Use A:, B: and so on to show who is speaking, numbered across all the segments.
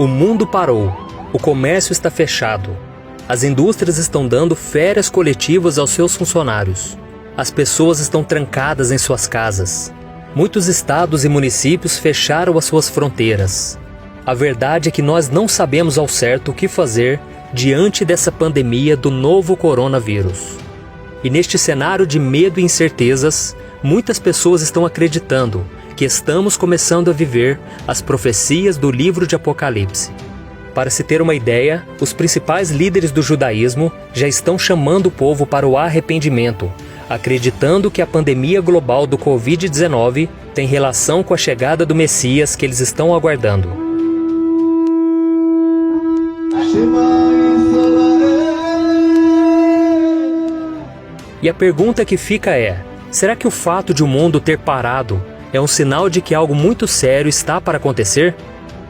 A: O mundo parou, o comércio está fechado, as indústrias estão dando férias coletivas aos seus funcionários, as pessoas estão trancadas em suas casas, muitos estados e municípios fecharam as suas fronteiras. A verdade é que nós não sabemos ao certo o que fazer diante dessa pandemia do novo coronavírus. E neste cenário de medo e incertezas, muitas pessoas estão acreditando que estamos começando a viver as profecias do livro de Apocalipse. Para se ter uma ideia, os principais líderes do judaísmo já estão chamando o povo para o arrependimento, acreditando que a pandemia global do Covid-19 tem relação com a chegada do Messias que eles estão aguardando. E a pergunta que fica é: será que o fato de o mundo ter parado é um sinal de que algo muito sério está para acontecer?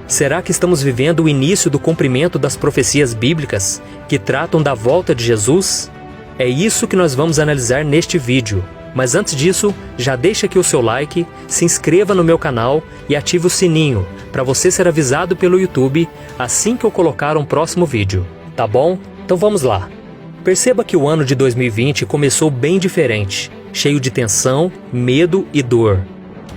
A: Será que estamos vivendo o início do cumprimento das profecias bíblicas que tratam da volta de Jesus? É isso que nós vamos analisar neste vídeo. Mas antes disso, já deixa aqui o seu like, se inscreva no meu canal e ative o sininho para você ser avisado pelo YouTube assim que eu colocar um próximo vídeo. Tá bom? Então vamos lá. Perceba que o ano de 2020 começou bem diferente, cheio de tensão, medo e dor.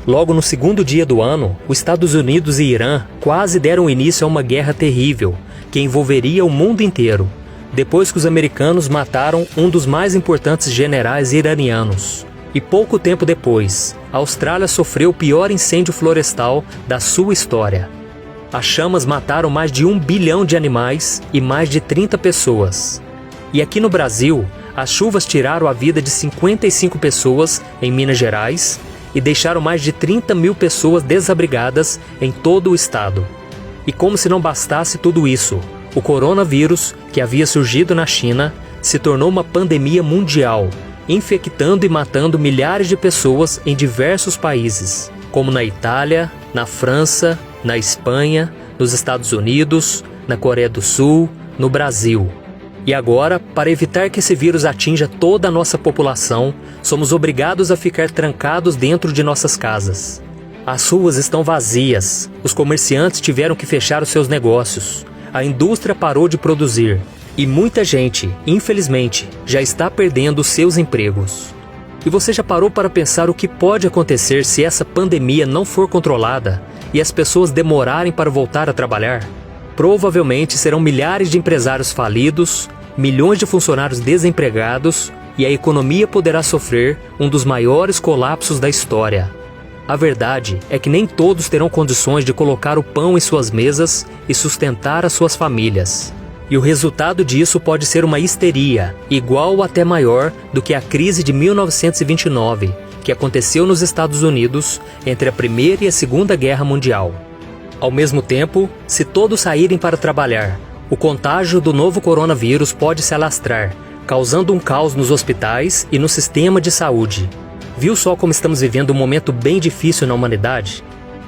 A: Logo no segundo dia do ano, os Estados Unidos e Irã quase deram início a uma guerra terrível, que envolveria o mundo inteiro, depois que os americanos mataram um dos mais importantes generais iranianos. E pouco tempo depois, a Austrália sofreu o pior incêndio florestal da sua história. As chamas mataram mais de 1 bilhão de animais e mais de 30 pessoas. E aqui no Brasil, as chuvas tiraram a vida de 55 pessoas em Minas Gerais e deixaram mais de 30 mil pessoas desabrigadas em todo o estado. E como se não bastasse tudo isso, o coronavírus, que havia surgido na China, se tornou uma pandemia mundial, infectando e matando milhares de pessoas em diversos países, como na Itália, na França, na Espanha, nos Estados Unidos, na Coreia do Sul, no Brasil. E agora, para evitar que esse vírus atinja toda a nossa população, somos obrigados a ficar trancados dentro de nossas casas. As ruas estão vazias, os comerciantes tiveram que fechar os seus negócios, a indústria parou de produzir e muita gente, infelizmente, já está perdendo seus empregos. E você já parou para pensar o que pode acontecer se essa pandemia não for controlada e as pessoas demorarem para voltar a trabalhar? Provavelmente serão milhares de empresários falidos, milhões de funcionários desempregados e a economia poderá sofrer um dos maiores colapsos da história. A verdade é que nem todos terão condições de colocar o pão em suas mesas e sustentar as suas famílias. E o resultado disso pode ser uma histeria, igual ou até maior do que a crise de 1929, que aconteceu nos Estados Unidos entre a Primeira e a Segunda Guerra Mundial. Ao mesmo tempo, se todos saírem para trabalhar, o contágio do novo coronavírus pode se alastrar, causando um caos nos hospitais e no sistema de saúde. Viu só como estamos vivendo um momento bem difícil na humanidade?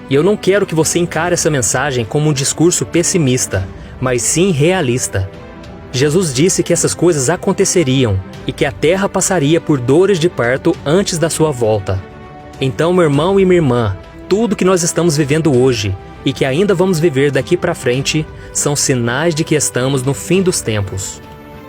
A: E eu não quero que você encare essa mensagem como um discurso pessimista, mas sim realista. Jesus disse que essas coisas aconteceriam e que a terra passaria por dores de parto antes da sua volta. Então, meu irmão e minha irmã, tudo que nós estamos vivendo hoje e que ainda vamos viver daqui para frente são sinais de que estamos no fim dos tempos.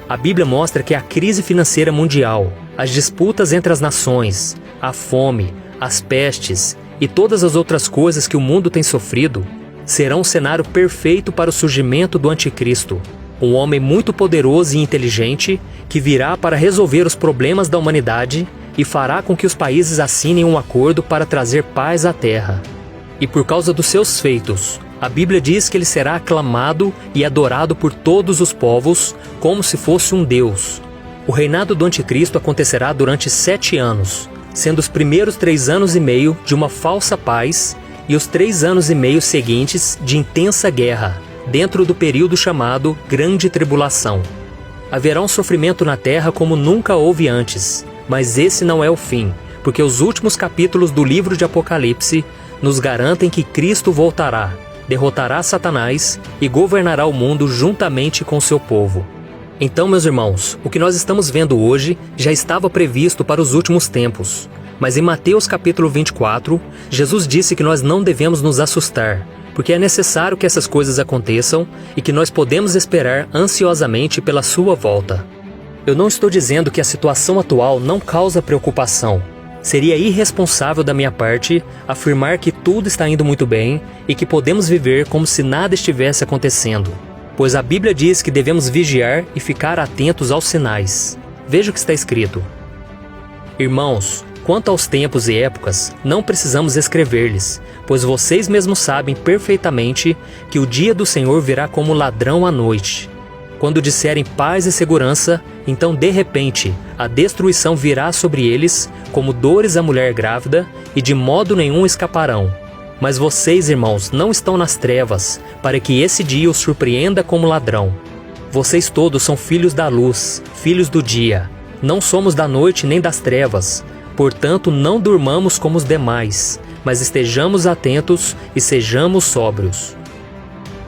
A: A Bíblia mostra que a crise financeira mundial, as disputas entre as nações, a fome, as pestes e todas as outras coisas que o mundo tem sofrido serão um cenário perfeito para o surgimento do Anticristo, um homem muito poderoso e inteligente que virá para resolver os problemas da humanidade e fará com que os países assinem um acordo para trazer paz à terra. E por causa dos seus feitos, a Bíblia diz que ele será aclamado e adorado por todos os povos como se fosse um Deus. O reinado do Anticristo acontecerá durante 7 anos, sendo os primeiros 3 anos e meio de uma falsa paz e os 3 anos e meio seguintes de intensa guerra, dentro do período chamado Grande Tribulação. Haverá um sofrimento na terra como nunca houve antes, mas esse não é o fim, porque os últimos capítulos do livro de Apocalipse nos garantem que Cristo voltará, derrotará Satanás e governará o mundo juntamente com seu povo. Então, meus irmãos, o que nós estamos vendo hoje já estava previsto para os últimos tempos. Mas em Mateus capítulo 24, Jesus disse que nós não devemos nos assustar, porque é necessário que essas coisas aconteçam e que nós podemos esperar ansiosamente pela sua volta. Eu não estou dizendo que a situação atual não causa preocupação. Seria irresponsável da minha parte afirmar que tudo está indo muito bem e que podemos viver como se nada estivesse acontecendo, pois a Bíblia diz que devemos vigiar e ficar atentos aos sinais. Veja o que está escrito. Irmãos, quanto aos tempos e épocas, não precisamos escrever-lhes, pois vocês mesmos sabem perfeitamente que o dia do Senhor virá como ladrão à noite. Quando disserem paz e segurança, então de repente a destruição virá sobre eles, como dores à mulher grávida, e de modo nenhum escaparão. Mas vocês, irmãos, não estão nas trevas, para que esse dia os surpreenda como ladrão. Vocês todos são filhos da luz, filhos do dia. Não somos da noite nem das trevas. Portanto, não durmamos como os demais, mas estejamos atentos e sejamos sóbrios.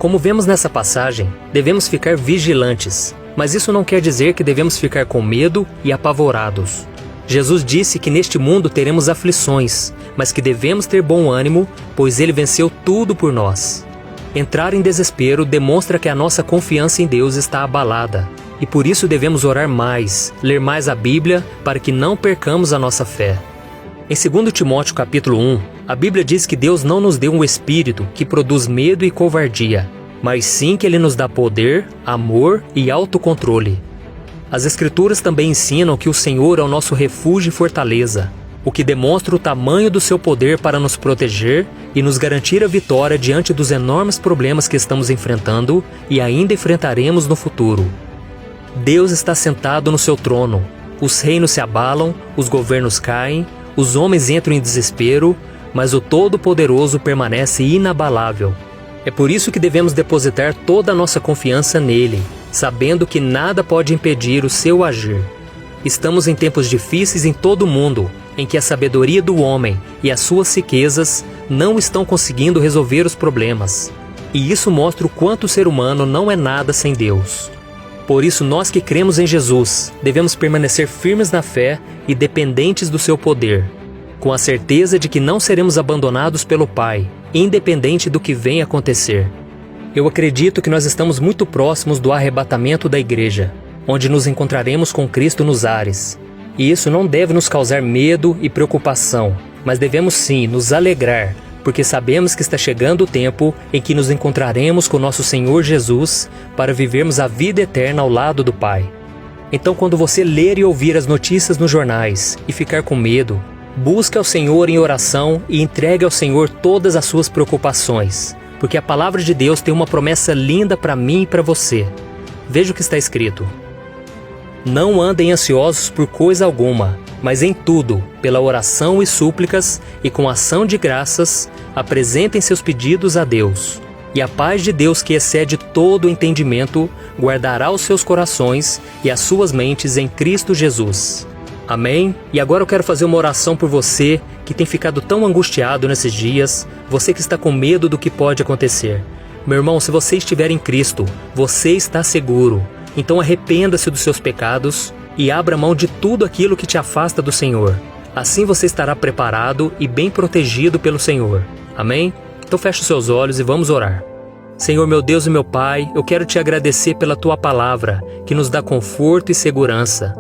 A: Como vemos nessa passagem, devemos ficar vigilantes, mas isso não quer dizer que devemos ficar com medo e apavorados. Jesus disse que neste mundo teremos aflições, mas que devemos ter bom ânimo, pois Ele venceu tudo por nós. Entrar em desespero demonstra que a nossa confiança em Deus está abalada, e por isso devemos orar mais, ler mais a Bíblia, para que não percamos a nossa fé. Em 2 Timóteo capítulo 1, a Bíblia diz que Deus não nos deu um espírito que produz medo e covardia, mas sim que Ele nos dá poder, amor e autocontrole. As Escrituras também ensinam que o Senhor é o nosso refúgio e fortaleza, o que demonstra o tamanho do seu poder para nos proteger e nos garantir a vitória diante dos enormes problemas que estamos enfrentando e ainda enfrentaremos no futuro. Deus está sentado no seu trono, os reinos se abalam, os governos caem, os homens entram em desespero, mas o Todo-Poderoso permanece inabalável. É por isso que devemos depositar toda a nossa confiança nele, sabendo que nada pode impedir o seu agir. Estamos em tempos difíceis em todo o mundo, em que a sabedoria do homem e as suas riquezas não estão conseguindo resolver os problemas. E isso mostra o quanto o ser humano não é nada sem Deus. Por isso, nós que cremos em Jesus, devemos permanecer firmes na fé e dependentes do seu poder, com a certeza de que não seremos abandonados pelo Pai, independente do que venha acontecer. Eu acredito que nós estamos muito próximos do arrebatamento da igreja, onde nos encontraremos com Cristo nos ares. E isso não deve nos causar medo e preocupação, mas devemos sim nos alegrar, porque sabemos que está chegando o tempo em que nos encontraremos com nosso Senhor Jesus para vivermos a vida eterna ao lado do Pai. Então, quando você ler e ouvir as notícias nos jornais e ficar com medo, busque ao Senhor em oração e entregue ao Senhor todas as suas preocupações, porque a palavra de Deus tem uma promessa linda para mim e para você. Veja o que está escrito. Não andem ansiosos por coisa alguma, mas em tudo, pela oração e súplicas e com ação de graças, apresentem seus pedidos a Deus. E a paz de Deus, que excede todo o entendimento, guardará os seus corações e as suas mentes em Cristo Jesus. Amém? E agora eu quero fazer uma oração por você que tem ficado tão angustiado nesses dias, você que está com medo do que pode acontecer. Meu irmão, se você estiver em Cristo, você está seguro. Então arrependa-se dos seus pecados e abra mão de tudo aquilo que te afasta do Senhor. Assim você estará preparado e bem protegido pelo Senhor. Amém? Então feche os seus olhos e vamos orar. Senhor, meu Deus e meu Pai, eu quero te agradecer pela Tua palavra, que nos dá conforto e segurança.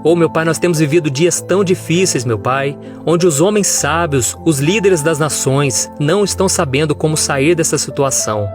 A: Oh, meu Pai, nós temos vivido dias tão difíceis, meu Pai, onde os homens sábios, os líderes das nações, não estão sabendo como sair dessa situação.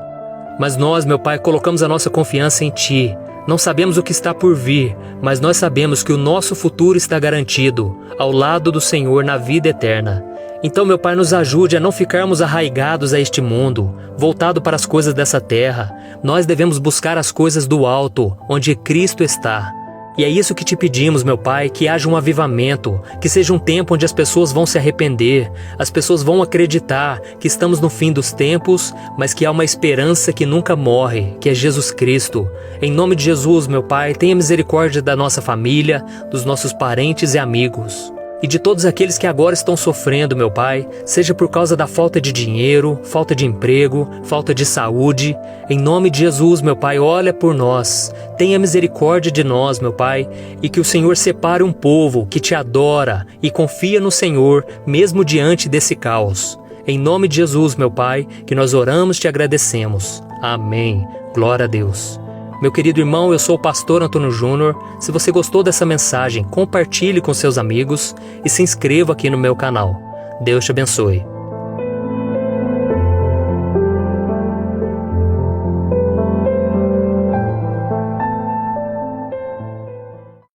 A: Mas nós, meu Pai, colocamos a nossa confiança em Ti. Não sabemos o que está por vir, mas nós sabemos que o nosso futuro está garantido, ao lado do Senhor na vida eterna. Então, meu Pai, nos ajude a não ficarmos arraigados a este mundo, voltado para as coisas dessa terra. Nós devemos buscar as coisas do alto, onde Cristo está. E é isso que te pedimos, meu Pai, que haja um avivamento, que seja um tempo onde as pessoas vão se arrepender, as pessoas vão acreditar que estamos no fim dos tempos, mas que há uma esperança que nunca morre, que é Jesus Cristo. Em nome de Jesus, meu Pai, tenha misericórdia da nossa família, dos nossos parentes e amigos. E de todos aqueles que agora estão sofrendo, meu Pai, seja por causa da falta de dinheiro, falta de emprego, falta de saúde. Em nome de Jesus, meu Pai, olha por nós. Tenha misericórdia de nós, meu Pai, e que o Senhor separe um povo que te adora e confia no Senhor, mesmo diante desse caos. Em nome de Jesus, meu Pai, que nós oramos e te agradecemos. Amém. Glória a Deus. Meu querido irmão, eu sou o pastor Antônio Júnior. Se você gostou dessa mensagem, compartilhe com seus amigos e se inscreva aqui no meu canal. Deus te abençoe.